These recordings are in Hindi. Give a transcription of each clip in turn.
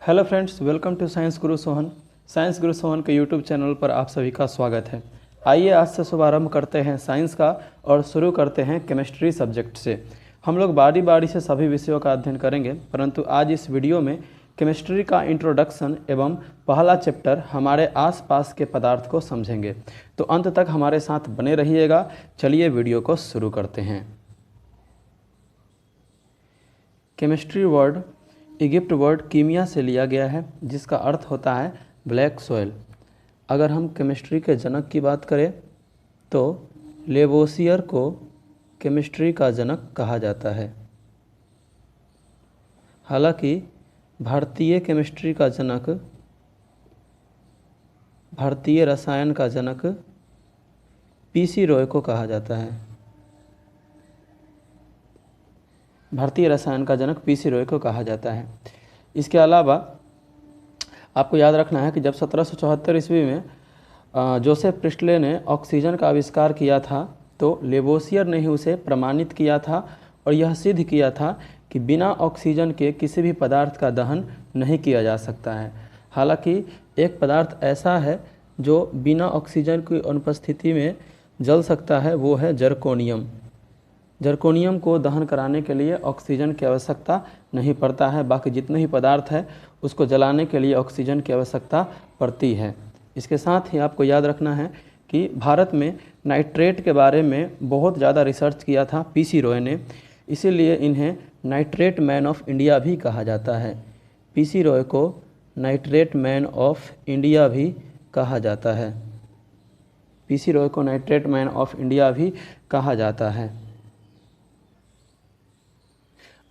Hello friends, welcome to science Guru Sohan. Science Guru Sohan के यूट्यूब चैनल पर आप सभी का स्वागत है। आइए आज से शुभारंभ करते हैं साइंस का और शुरू करते हैं केमिस्ट्री सब्जेक्ट से। हम लोग बारी बारी से सभी विषयों का अध्ययन करेंगे, परंतु आज इस वीडियो में केमिस्ट्री का इंट्रोडक्शन एवं पहला चैप्टर हमारे आसपास के पदार्थ को समझेंगे। तो अंत तक हमारे साथ बने रहिएगा। चलिए वीडियो को शुरू करते हैं। केमिस्ट्री वर्ड इजिप्ट वर्ड कीमिया से लिया गया है, जिसका अर्थ होता है ब्लैक सॉइल। अगर हम केमिस्ट्री के जनक की बात करें तो लेवोसियर को केमिस्ट्री का जनक कहा जाता है। हालांकि भारतीय केमिस्ट्री का जनक, भारतीय रसायन का जनक पीसी रॉय को कहा जाता है। भारतीय रसायन का जनक पीसी रॉय को कहा जाता है। इसके अलावा आपको याद रखना है कि जब 1774 ईस्वी में जोसेफ प्रिस्टले ने ऑक्सीजन का आविष्कार किया था तो लेवोसियर ने ही उसे प्रमाणित किया था और यह सिद्ध किया था कि बिना ऑक्सीजन के किसी भी पदार्थ का दहन नहीं किया जा सकता है। हालांकि एक पदार्थ ऐसा है जो बिना ऑक्सीजन की अनुपस्थिति में जल सकता है, वो है जर्कोनियम। जर्कोनियम को दहन कराने के लिए ऑक्सीजन की आवश्यकता नहीं पड़ता है। बाकी जितने ही पदार्थ है उसको जलाने के लिए ऑक्सीजन की आवश्यकता पड़ती है। इसके साथ ही आपको याद रखना है कि भारत में नाइट्रेट के बारे में बहुत ज़्यादा रिसर्च किया था पीसी रॉय ने, इसीलिए इन्हें नाइट्रेट मैन ऑफ इंडिया भी कहा जाता है। पीसी रॉय को नाइट्रेट मैन ऑफ इंडिया भी कहा जाता है। पीसी रॉय को नाइट्रेट मैन ऑफ इंडिया भी कहा जाता है।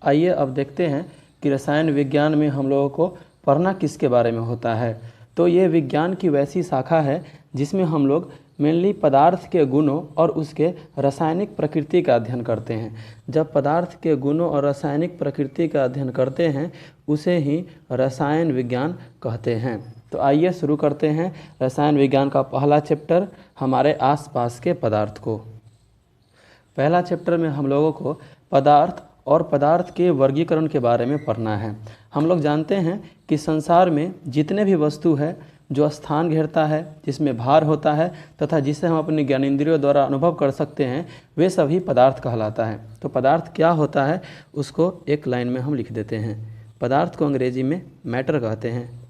आइए अब देखते हैं कि रसायन विज्ञान में हम लोगों को पढ़ना किसके बारे में होता है। तो ये विज्ञान की वैसी शाखा है जिसमें हम लोग मेनली पदार्थ के गुणों और उसके रासायनिक प्रकृति का अध्ययन करते हैं। जब पदार्थ के गुणों और रासायनिक प्रकृति का अध्ययन करते हैं उसे ही रसायन विज्ञान कहते हैं। तो आइए शुरू करते हैं रसायन विज्ञान का पहला चैप्टर, हमारे आसपास के पदार्थ को। पहला चैप्टर में हम लोगों को पदार्थ और पदार्थ के वर्गीकरण के बारे में पढ़ना है। हम लोग जानते हैं कि संसार में जितने भी वस्तु है जो स्थान घेरता है, जिसमें भार होता है तथा जिसे हम अपनी ज्ञानेंद्रियों द्वारा अनुभव कर सकते हैं, वे सभी पदार्थ कहलाता है। तो पदार्थ क्या होता है उसको एक लाइन में हम लिख देते हैं। पदार्थ को अंग्रेजी में मैटर कहते हैं।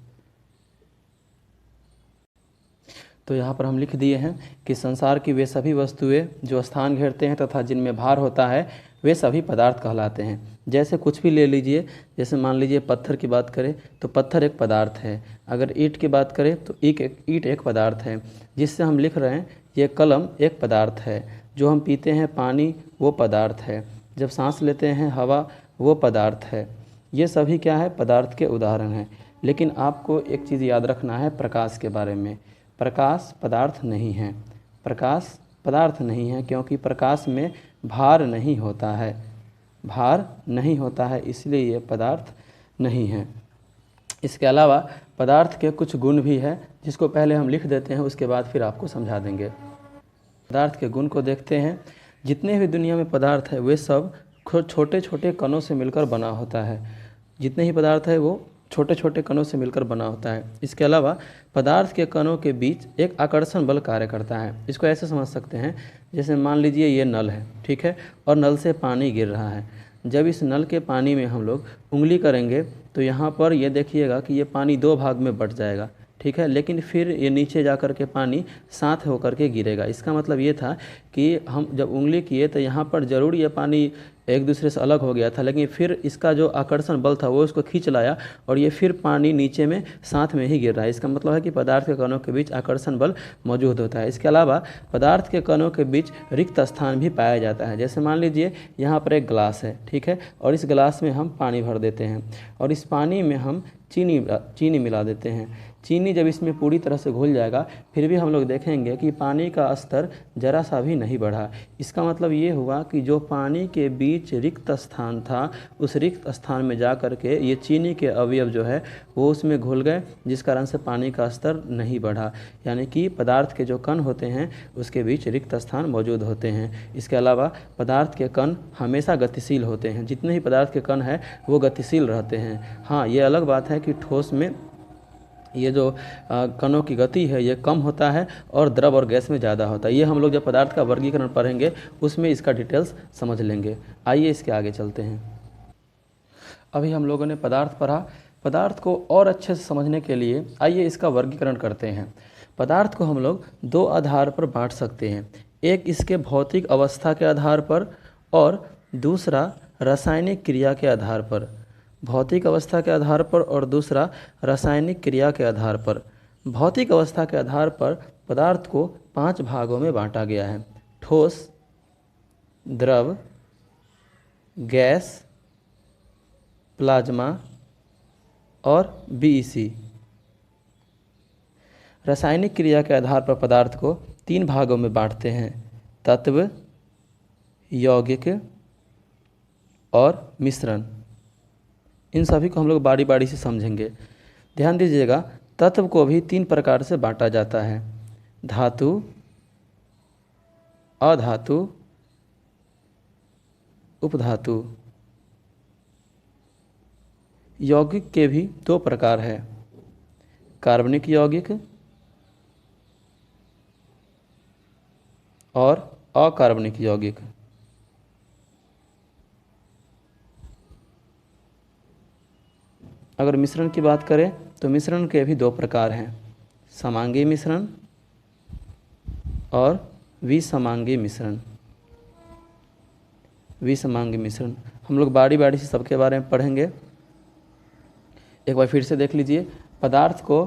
तो यहाँ पर हम लिख दिए हैं कि संसार की वे सभी वस्तुएं जो स्थान घेरते हैं तथा जिनमें भार होता है वे सभी पदार्थ कहलाते हैं। जैसे कुछ भी ले लीजिए, जैसे मान लीजिए पत्थर की बात करें तो पत्थर एक पदार्थ है। अगर ईंट की बात करें तो ईंट एक पदार्थ है। जिससे हम लिख रहे हैं ये कलम एक पदार्थ है। जो हम पीते हैं पानी वो पदार्थ है। जब सांस लेते हैं हवा वो पदार्थ है। ये सभी क्या है, पदार्थ के उदाहरण हैं। लेकिन आपको एक चीज़ याद रखना है प्रकाश के बारे में। प्रकाश पदार्थ नहीं है। प्रकाश पदार्थ नहीं है क्योंकि प्रकाश में भार नहीं होता है। भार नहीं होता है इसलिए ये पदार्थ नहीं है। इसके अलावा पदार्थ के कुछ गुण भी है जिसको पहले हम लिख देते हैं, उसके बाद फिर आपको समझा देंगे। पदार्थ के गुण को देखते हैं। जितने भी दुनिया में पदार्थ है वे सब छोटे छोटे कणों से मिलकर बना होता है। जितने ही पदार्थ है वो छोटे छोटे कणों से मिलकर बना होता है। इसके अलावा पदार्थ के कणों के बीच एक आकर्षण बल कार्य करता है। इसको ऐसे समझ सकते हैं, जैसे मान लीजिए ये नल है, ठीक है, और नल से पानी गिर रहा है। जब इस नल के पानी में हम लोग उंगली करेंगे तो यहाँ पर ये देखिएगा कि ये पानी दो भाग में बट जाएगा, ठीक है, लेकिन फिर ये नीचे जा कर के पानी साथ होकर के गिरेगा। इसका मतलब ये था कि हम जब उंगली किए तो यहाँ पर ज़रूर ये पानी एक दूसरे से अलग हो गया था, लेकिन फिर इसका जो आकर्षण बल था वो इसको खींच लाया और ये फिर पानी नीचे में साथ में ही गिर रहा है। इसका मतलब है कि पदार्थ के कणों के बीच आकर्षण बल मौजूद होता है। इसके अलावा पदार्थ के कणों के बीच रिक्त स्थान भी पाया जाता है। जैसे मान लीजिए यहाँ पर एक गिलास है, ठीक है, और इस गिलास में हम पानी भर देते हैं और इस पानी में हम चीनी मिला देते हैं। चीनी जब इसमें पूरी तरह से घुल जाएगा फिर भी हम लोग देखेंगे कि पानी का स्तर ज़रा सा भी नहीं बढ़ा। इसका मतलब ये हुआ कि जो पानी के बीच बीच रिक्त स्थान था, उस रिक्त स्थान में जा कर के ये चीनी के अवयव जो है वो उसमें घुल गए, जिस कारण से पानी का स्तर नहीं बढ़ा। यानी कि पदार्थ के जो कण होते हैं उसके बीच रिक्त स्थान मौजूद होते हैं। इसके अलावा पदार्थ के कण हमेशा गतिशील होते हैं, जितने ही पदार्थ के कण हैं वो गतिशील रहते हैं। हाँ, ये अलग बात है कि ठोस में ये जो कणों की गति है ये कम होता है और द्रव और गैस में ज़्यादा होता है। ये हम लोग जब पदार्थ का वर्गीकरण पढ़ेंगे उसमें इसका डिटेल्स समझ लेंगे। आइए इसके आगे चलते हैं। अभी हम लोगों ने पदार्थ पढ़ा, पदार्थ को और अच्छे से समझने के लिए आइए इसका वर्गीकरण करते हैं। पदार्थ को हम लोग दो आधार पर बांट सकते हैं, एक इसके भौतिक अवस्था के आधार पर और दूसरा रासायनिक क्रिया के आधार पर। भौतिक अवस्था के आधार पर और दूसरा रासायनिक क्रिया के आधार पर। भौतिक अवस्था के आधार पर पदार्थ को 5 भागों में बांटा गया है: ठोस, द्रव, गैस, प्लाज्मा और बीईसी। रासायनिक क्रिया के आधार पर पदार्थ को 3 भागों में बांटते हैं: तत्व, यौगिक और मिश्रण। इन सभी को हम लोग बारी बारी से समझेंगे। ध्यान दीजिएगा, तत्व को भी 3 प्रकार से बांटा जाता है: धातु, अधातु, उपधातु। यौगिक के भी 2 प्रकार है: कार्बनिक यौगिक और अकार्बनिक यौगिक। अगर मिश्रण की बात करें तो मिश्रण के भी 2 प्रकार हैं: समांगी मिश्रण और विसमांगी मिश्रण। विसमांगी मिश्रण हम लोग बारी बारी से सबके बारे में पढ़ेंगे। एक बार फिर से देख लीजिए, पदार्थ को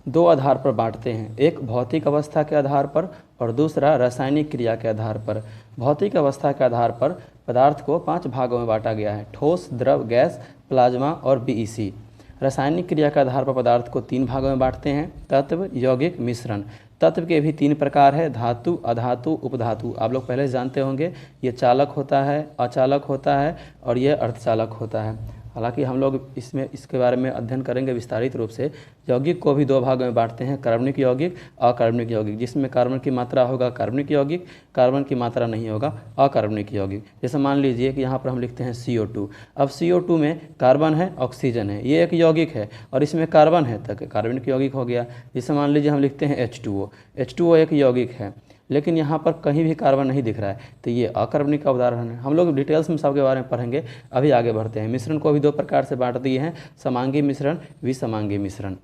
2 आधार पर बांटते हैं, एक भौतिक अवस्था के आधार पर और दूसरा रासायनिक क्रिया के आधार पर। भौतिक अवस्था के आधार पर पदार्थ को 5 भागों में बांटा गया है: ठोस, द्रव, गैस, प्लाज्मा और बीईसी। रासायनिक क्रिया के आधार पर पदार्थ को 3 भागों में बांटते हैं: तत्व, यौगिक, मिश्रण। तत्व के भी 3 प्रकार है: धातु, अधातु, उपधातु। आप लोग पहले जानते होंगे, ये चालक होता है, अचालक होता है और ये अर्धचालक होता है। हालांकि हम लोग इसके बारे में अध्ययन करेंगे विस्तारित रूप से। यौगिक को भी 2 भागों में बांटते हैं: कार्बनिक यौगिक, अकार्बनिक यौगिक। जिसमें कार्बन की मात्रा होगा कार्बनिक यौगिक, कार्बन की मात्रा नहीं होगा अकार्बनिक यौगिक। जैसे मान लीजिए कि यहाँ पर हम लिखते हैं CO2। अब CO2 में कार्बन है, ऑक्सीजन है, ये एक यौगिक है और इसमें कार्बन है तो कार्बनिक यौगिक हो गया। जैसे मान लीजिए हम लिखते हैं H2O। H2O एक यौगिक है लेकिन यहाँ पर कहीं भी कार्बन नहीं दिख रहा है तो ये अकार्बनिक का उदाहरण है। हम लोग डिटेल्स में सबके बारे में पढ़ेंगे। अभी आगे बढ़ते हैं। मिश्रण को भी 2 प्रकार से बांट दिए हैं: समांगी मिश्रण, विसमांगी मिश्रण।